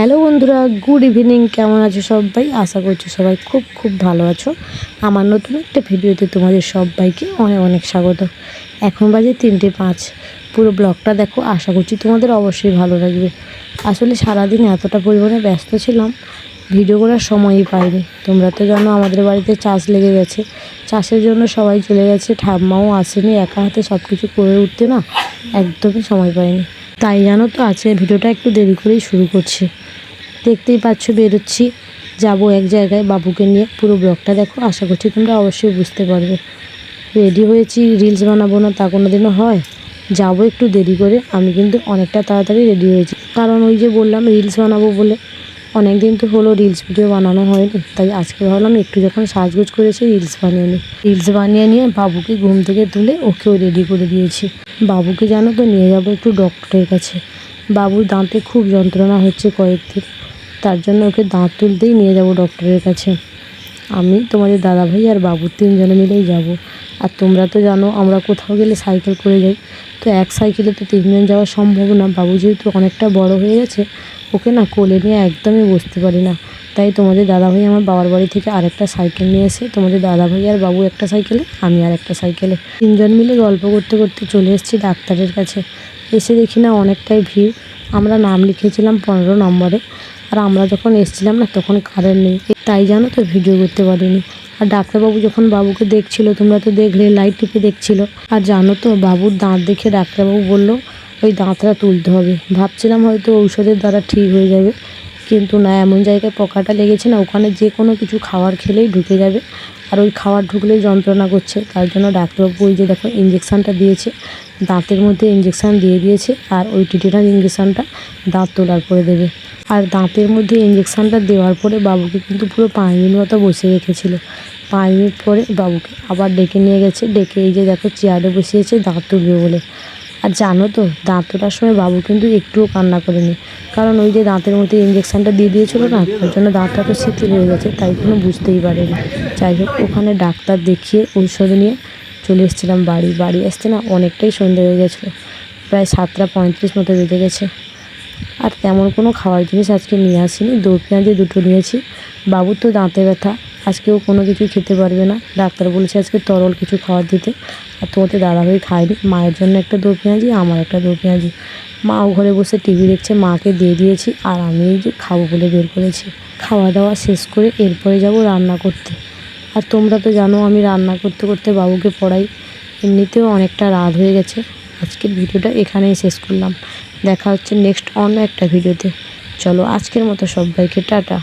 Hello বন্ধুরা, good evening. কেমন আছো সবাই? আশা করছি সবাই খুব খুব ভালো আছো। আমার নতুন একটা ভিডিওতে তোমাদের সবাইকে অনেক অনেক স্বাগত। এখন বাজে 3:05। পুরো ব্লগটা দেখো, আশা করছি তোমাদের অবশ্যই ভালো লাগবে। আসলে সারাদিন এতটা পরিমাণে ব্যস্ত ছিলাম, ভিডিও করার সময়ই পাইনি। তোমরা তো জানো আমাদের বাড়িতে চাষ লেগে গেছে, চাষের জন্য সবাই চলে গেছে, ঠাম্মাও আসেনি, একা হাতে সব কিছু করে উঠতে না একদমই সময় পাইনি। তাই জানো তো আজকের ভিডিওটা একটু দেরি করেই শুরু করছি। দেখতেই পাচ্ছ বেরোচ্ছি, যাব এক জায়গায় বাবুকে নিয়ে। পুরো ব্লগটা দেখো, আশা করছি তোমরা অবশ্যই বুঝতে পারবে। রেডি হয়েছি, রিলস বানাবো না তা কোনো দিনও হয়। যাবো একটু দেরি করে, আমি কিন্তু অনেকটা তাড়াতাড়ি রেডি হয়েছি, কারণ ওই যে বললাম রিলস বানাবো বলে। অনেক দিন তো হলো রিলস ভিডিও বানানো হয়নি, তাই আজকে ভাবলাম একটু যখন সাজগোজ করেছি রিলস বানিয়ে নিই। রিলস বানিয়ে নিয়ে বাবুকে ঘুম থেকে তুলে ওকেও রেডি করে দিয়েছি। বাবুকে জানো তো নিয়ে যাবো একটু ডক্টরের কাছে। বাবুর দাঁতে খুব যন্ত্রণা হচ্ছে কয়েকদিন, তার জন্য ওকে দাঁত তুলতেই নিয়ে যাব ডক্টরের কাছে। আমি, তোমাদের দাদাভাই আর বাবু 3 জনে মিলেই যাব। আর তোমরা তো জানো আমরা কোথাও গেলে সাইকেল করে যাই, তো এক সাইকেলে তো 3 জন যাওয়া সম্ভব না। বাবু যেহেতু অনেকটা বড় হয়ে গেছে, ওকে না কোলে নিয়ে একদমই বসতে পারি না। তাই তোমাদের দাদাভাই আমার বাবার বাড়ি থেকে আরেকটা সাইকেল নিয়ে এসে, তোমাদের দাদাভাই আর বাবু একটা সাইকেলে, আমি আর একটা সাইকেলে 3 জন মিলে গল্প করতে করতে চলে এসেছি ডাক্তারের কাছে। এসে দেখি না অনেকটাই ভিড়। আমরা নাম লিখেছিলাম 15 নম্বরে, আর আমরা যখন এসেছিলাম না তখন কারেন্ট নেই, তাই জানো তো ভিডিও করতে পারিনি। আর ডাক্তারবাবু যখন বাবুকে দেখছিল, তোমরা তো দেখলে, লাইট টিপে দেখছিল। আর জানো তো বাবুর দাঁত দেখে ডাক্তারবাবু বলল ওই দাঁতটা তুলতে হবে। ভাবছিলাম হয়তো ঔষধের দ্বারা ঠিক হয়ে যাবে, কিন্তু না, এমন জায়গায় পোকাটা লেগেছে না, ওখানে যে কোনো কিছু খাবার খেলেই ঢুকে যাবে। আর ওই খাবার ঢুকলেই যন্ত্রণা করছে, তার জন্য ডাক্তারবাবু ওই যে দেখো ইঞ্জেকশানটা দিয়েছে, দাঁতের মধ্যে ইঞ্জেকশান দিয়ে দিয়েছে। আর ওই টিটিনাস ইঞ্জেকশানটা দাঁত তোলার পরে দেবে। আর দাঁতের মধ্যে ইঞ্জেকশানটা দেওয়ার পরে বাবুকে কিন্তু পুরো 5 মিনিট মতো বসে রেখেছিল। 5 মিনিট পরে বাবুকে আবার ডেকে নিয়ে গেছে, ডেকে এই যে দেখো চেয়ারে বসিয়েছে দাঁত তুলবে বলে। আর জানো তো দাঁত তোলার সময় বাবু কিন্তু একটুও কান্না করেনি, কারণ ওই যে দাঁতের মধ্যে ইঞ্জেকশানটা দিয়ে দিয়েছিল না, তার জন্য দাঁতটা তো শিথিল হয়ে গেছে, তাই কোনো বুঝতেই পারেনি। যাই হোক, ওখানে ডাক্তার দেখিয়ে ঔষধ নিয়ে চলে এসেছিলাম বাড়ি। বাড়ি আসতে না অনেকটাই সন্ধ্যা হয়ে গেছিলো, প্রায় 7:35 মতো বেজে গেছে। আর তেমন কোনো খাওয়ার জিনিস আজকে নিয়ে আসিনি, দই পেঁয়াজি 2টো নিয়েছি। বাবুর তো দাঁতে ব্যথা, আজকেও কোনো কিছুই খেতে পারবে না। ডাক্তার বলেছে আজকে তরল কিছু খাওয়ার দিতে। আর তোমাদের দাদাভাই খায়নি, মায়ের জন্য একটা দই পেঁয়াজি, আমার একটা দই পেঁয়াজি। মাও ঘরে বসে টিভি দেখছে, মাকে দিয়ে দিয়েছি। আর আমি এই যে খাবো বলে বের করেছি। খাওয়া দাওয়া শেষ করে এরপরে যাব রান্না করতে। আর তোমরা তো জানো আমি রান্না করতে করতে বাবুকে পড়াই, এমনিতেও অনেকটা রাত হয়ে গেছে। আজকের ভিডিওটা এখানেই শেষ করলাম। দেখা হচ্ছে নেক্সট অন্য একটা ভিডিওতে। চলো আজকের মতো সবাইকে টাটা।